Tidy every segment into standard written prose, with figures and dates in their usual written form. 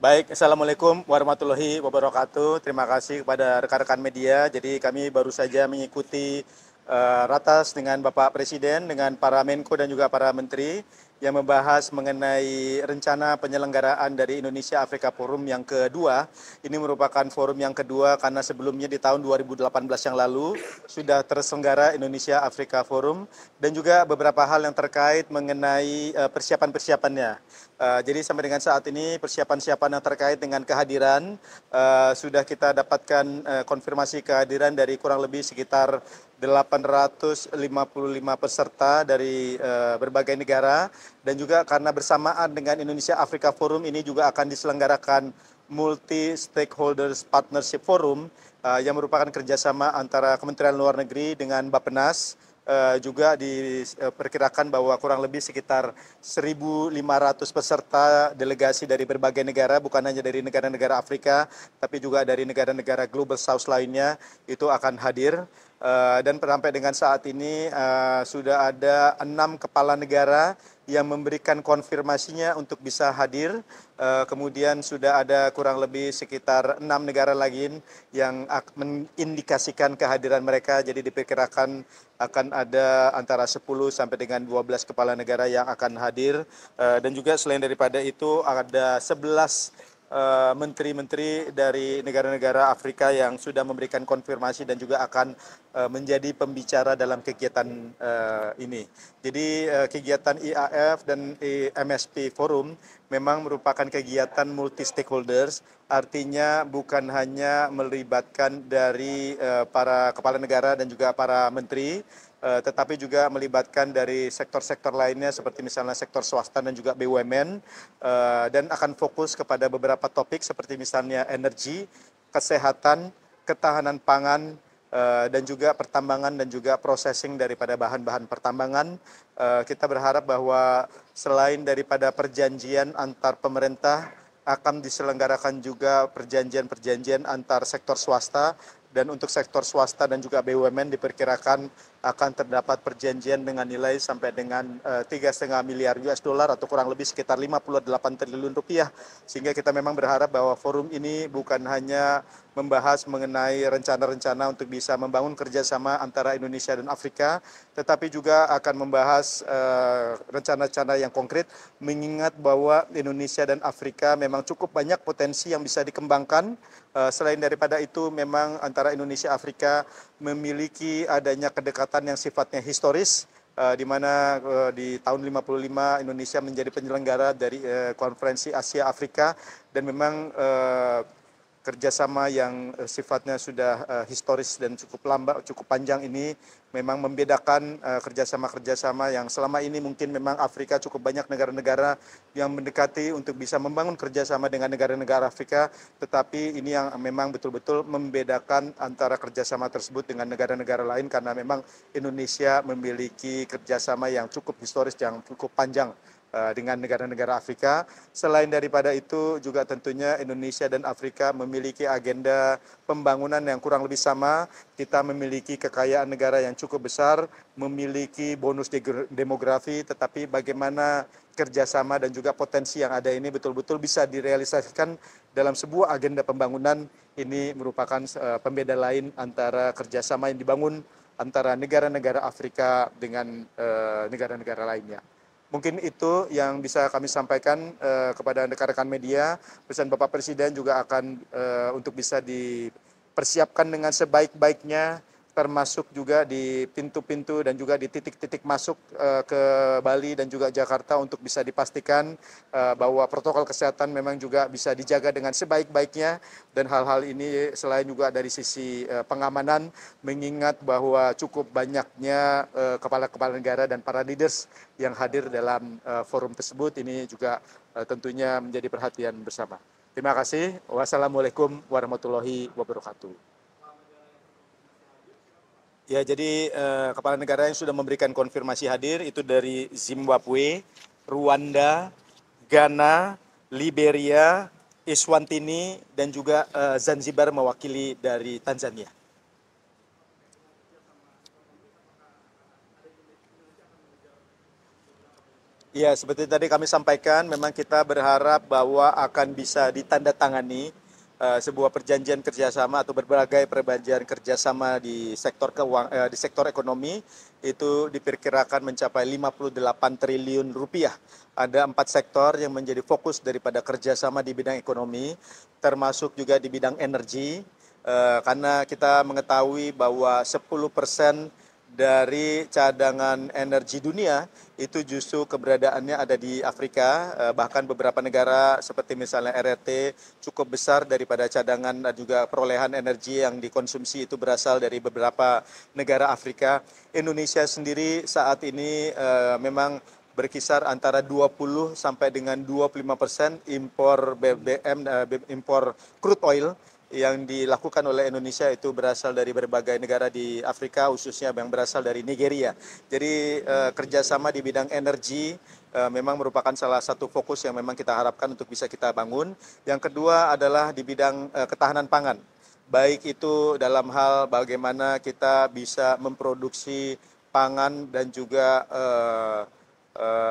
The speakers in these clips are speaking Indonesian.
Baik, Assalamualaikum warahmatullahi wabarakatuh. Terima kasih kepada rekan-rekan media. Jadi kami baru saja mengikuti ratas dengan Bapak Presiden, dengan para Menko dan juga para Menteri yang membahas mengenai rencana penyelenggaraan dari Indonesia Afrika Forum yang kedua. Ini merupakan forum yang kedua karena sebelumnya di tahun 2018 yang lalu sudah terselenggara Indonesia Afrika Forum dan juga beberapa hal yang terkait mengenai persiapan-persiapannya. Jadi sampai dengan saat ini persiapan-persiapan yang terkait dengan kehadiran sudah kita dapatkan konfirmasi kehadiran dari kurang lebih sekitar 855 peserta dari berbagai negara dan juga karena bersamaan dengan Indonesia Afrika Forum ini juga akan diselenggarakan Multi Stakeholders Partnership Forum yang merupakan kerjasama antara Kementerian Luar Negeri dengan Bappenas. Juga diperkirakan bahwa kurang lebih sekitar 1.500 peserta delegasi dari berbagai negara, bukan hanya dari negara-negara Afrika, tapi juga dari negara-negara Global South lainnya, itu akan hadir. Dan sampai dengan saat ini sudah ada 6 kepala negara yang memberikan konfirmasinya untuk bisa hadir. Kemudian sudah ada kurang lebih sekitar 6 negara lagi yang mengindikasikan kehadiran mereka. Jadi diperkirakan akan ada antara 10 sampai dengan 12 kepala negara yang akan hadir. Dan juga selain daripada itu ada 11 menteri-menteri dari negara-negara Afrika yang sudah memberikan konfirmasi dan juga akan menjadi pembicara dalam kegiatan ini. Jadi kegiatan IAF dan MSP Forum memang merupakan kegiatan multi stakeholders, artinya bukan hanya melibatkan dari para kepala negara dan juga para menteri, tetapi juga melibatkan dari sektor-sektor lainnya seperti misalnya sektor swasta dan juga BUMN, dan akan fokus kepada beberapa topik seperti misalnya energi, kesehatan, ketahanan pangan, dan juga pertambangan dan juga processing daripada bahan-bahan pertambangan. Kita berharap bahwa selain daripada perjanjian antar pemerintah, akan diselenggarakan juga perjanjian-perjanjian antar sektor swasta, dan untuk sektor swasta dan juga BUMN diperkirakan akan terdapat perjanjian dengan nilai sampai dengan 3,5 miliar US dollar atau kurang lebih sekitar 58 triliun rupiah. Sehingga kita memang berharap bahwa forum ini bukan hanya membahas mengenai rencana-rencana untuk bisa membangun kerjasama antara Indonesia dan Afrika, tetapi juga akan membahas rencana-rencana yang konkret, mengingat bahwa Indonesia dan Afrika memang cukup banyak potensi yang bisa dikembangkan. Selain daripada itu, memang antara Indonesia dan Afrika memiliki adanya kedekatan yang sifatnya historis, di mana di tahun 55 Indonesia menjadi penyelenggara dari konferensi Asia Afrika, dan memang kerjasama yang sifatnya sudah historis dan cukup panjang ini memang membedakan kerjasama-kerjasama yang selama ini mungkin memang Afrika cukup banyak negara-negara yang mendekati untuk bisa membangun kerjasama dengan negara-negara Afrika, tetapi ini yang memang betul-betul membedakan antara kerjasama tersebut dengan negara-negara lain karena memang Indonesia memiliki kerjasama yang cukup historis, yang cukup panjang dengan negara-negara Afrika. Selain daripada itu juga tentunya Indonesia dan Afrika memiliki agenda pembangunan yang kurang lebih sama. Kita memiliki kekayaan negara yang cukup besar, memiliki bonus demografi, tetapi bagaimana kerjasama dan juga potensi yang ada ini betul-betul bisa direalisasikan dalam sebuah agenda pembangunan. Ini merupakan pembeda lain antara kerjasama yang dibangun antara negara-negara Afrika dengan negara-negara lainnya. Mungkin itu yang bisa kami sampaikan kepada rekan-rekan media. Pesan Bapak Presiden juga akan untuk bisa dipersiapkan dengan sebaik-baiknya, termasuk juga di pintu-pintu dan juga di titik-titik masuk ke Bali dan juga Jakarta untuk bisa dipastikan bahwa protokol kesehatan memang juga bisa dijaga dengan sebaik-baiknya, dan hal-hal ini selain juga dari sisi pengamanan, mengingat bahwa cukup banyaknya kepala-kepala negara dan para leaders yang hadir dalam forum tersebut, ini juga tentunya menjadi perhatian bersama. Terima kasih. Wassalamualaikum warahmatullahi wabarakatuh. Ya, jadi kepala negara yang sudah memberikan konfirmasi hadir itu dari Zimbabwe, Rwanda, Ghana, Liberia, Eswatini, dan juga Zanzibar mewakili dari Tanzania. Ya, seperti tadi kami sampaikan, memang kita berharap bahwa akan bisa ditandatangani sebuah perjanjian kerjasama atau berbagai perjanjian kerjasama di sektor di sektor ekonomi itu diperkirakan mencapai 58 triliun rupiah. Ada 4 sektor yang menjadi fokus daripada kerjasama di bidang ekonomi, termasuk juga di bidang energi, karena kita mengetahui bahwa 10% dari cadangan energi dunia itu justru keberadaannya ada di Afrika, bahkan beberapa negara seperti misalnya RRT cukup besar daripada cadangan dan juga perolehan energi yang dikonsumsi itu berasal dari beberapa negara Afrika. Indonesia sendiri saat ini memang berkisar antara 20 sampai dengan 25% impor BBM, impor crude oil yang dilakukan oleh Indonesia itu berasal dari berbagai negara di Afrika, khususnya yang berasal dari Nigeria. Jadi kerjasama di bidang energi memang merupakan salah satu fokus yang memang kita harapkan untuk bisa kita bangun. Yang kedua adalah di bidang ketahanan pangan. Baik itu dalam hal bagaimana kita bisa memproduksi pangan dan juga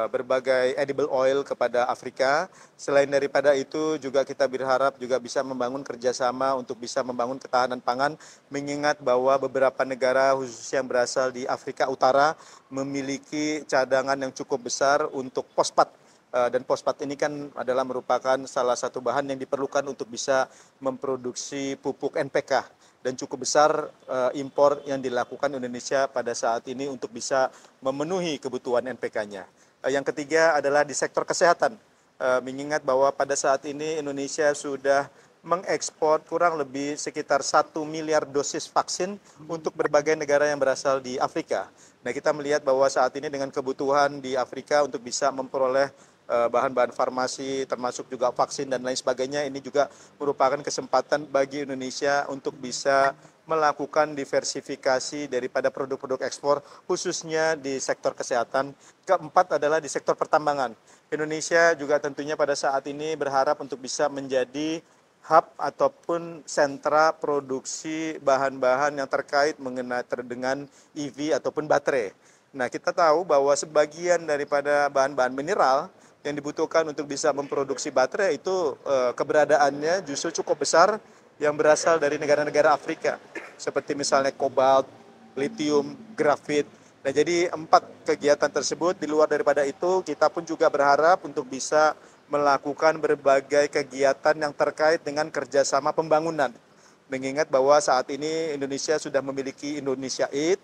berbagai edible oil kepada Afrika. Selain daripada itu juga kita berharap juga bisa membangun kerjasama untuk bisa membangun ketahanan pangan, mengingat bahwa beberapa negara khususnya yang berasal di Afrika Utara memiliki cadangan yang cukup besar untuk fosfat. Dan fosfat ini kan adalah merupakan salah satu bahan yang diperlukan untuk bisa memproduksi pupuk NPK dan cukup besar impor yang dilakukan Indonesia pada saat ini untuk bisa memenuhi kebutuhan NPK-nya. Yang ketiga adalah di sektor kesehatan, mengingat bahwa pada saat ini Indonesia sudah mengekspor kurang lebih sekitar 1 miliar dosis vaksin untuk berbagai negara yang berasal di Afrika. Nah, kita melihat bahwa saat ini dengan kebutuhan di Afrika untuk bisa memperoleh bahan-bahan farmasi, termasuk juga vaksin dan lain sebagainya, ini juga merupakan kesempatan bagi Indonesia untuk bisa melakukan diversifikasi daripada produk-produk ekspor, khususnya di sektor kesehatan. Keempat adalah di sektor pertambangan. Indonesia juga tentunya pada saat ini berharap untuk bisa menjadi hub ataupun sentra produksi bahan-bahan yang terkait mengenai dengan EV ataupun baterai. Nah, kita tahu bahwa sebagian daripada bahan-bahan mineral yang dibutuhkan untuk bisa memproduksi baterai itu keberadaannya justru cukup besar yang berasal dari negara-negara Afrika, seperti misalnya kobalt, litium, grafit. Nah, jadi 4 kegiatan tersebut, di luar daripada itu, kita pun juga berharap untuk bisa melakukan berbagai kegiatan yang terkait dengan kerjasama pembangunan. Mengingat bahwa saat ini Indonesia sudah memiliki Indonesia Aid,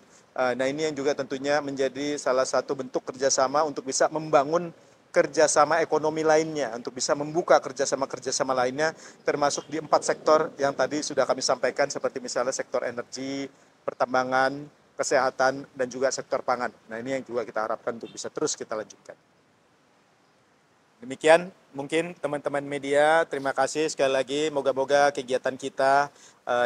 nah ini yang juga tentunya menjadi salah satu bentuk kerjasama untuk bisa membangun kerjasama ekonomi lainnya, untuk bisa membuka kerjasama-kerjasama lainnya, termasuk di 4 sektor yang tadi sudah kami sampaikan, seperti misalnya sektor energi, pertambangan, kesehatan, dan juga sektor pangan. Nah, ini yang juga kita harapkan untuk bisa terus kita lanjutkan. Demikian mungkin teman-teman media, terima kasih sekali lagi. Moga-moga kegiatan kita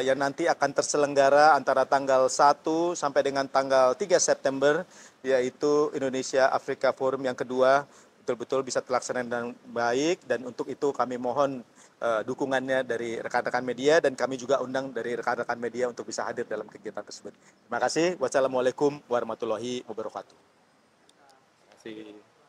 yang nanti akan terselenggara antara tanggal 1 sampai dengan tanggal 3 September, yaitu Indonesia Afrika Forum yang kedua, betul-betul bisa terlaksana dengan baik, dan untuk itu kami mohon dukungannya dari rekan-rekan media, dan kami juga undang dari rekan-rekan media untuk bisa hadir dalam kegiatan tersebut. Terima kasih. Wassalamualaikum warahmatullahi wabarakatuh. Terima kasih.